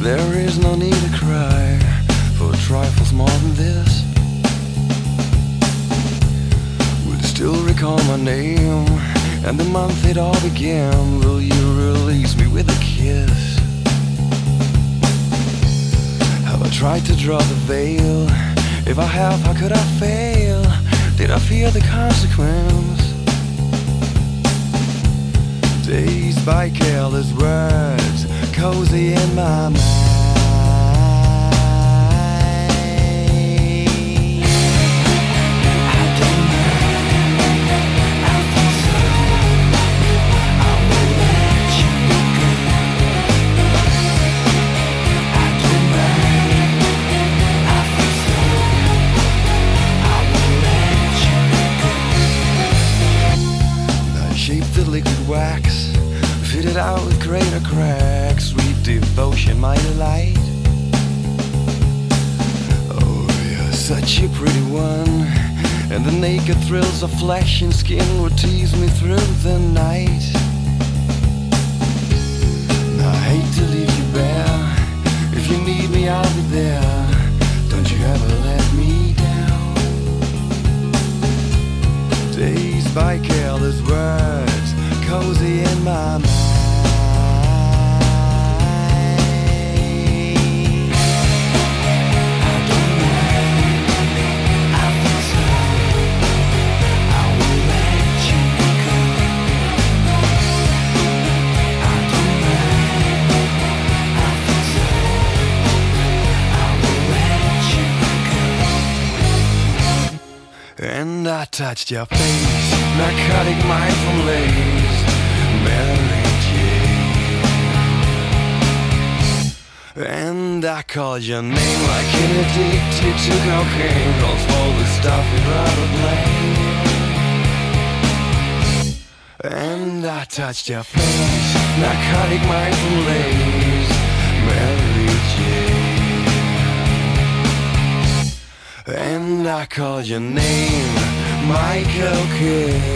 There is no need to cry for trifles more than this. Will you still recall my name and the month it all began? Will you release me with a kiss? Have I tried to draw the veil? If I have, how could I fail? Did I fear the consequence? Dazed by careless words, cozy in my mind. Liquid wax, fitted out with greater cracks. Sweet devotion, my delight. Oh, you're such a pretty one, and the naked thrills of flesh and skin would tease me through the night. I hate to leave you bare. If you need me, I'll be there. Don't you ever let me down. Dazed by careless words, cozy in my mind. I don't mind, I feel so. I will let you go. I don't mind, I feel so. I will let you go. And I touched your face, narcotic mind from lace, Mary Jane. And I called your name like an addicted to cocaine, calls for the stuff you'd rather blame. And I touched your face, narcotic mind from lace, Mary Jane. And I called your name, Michael Kidd.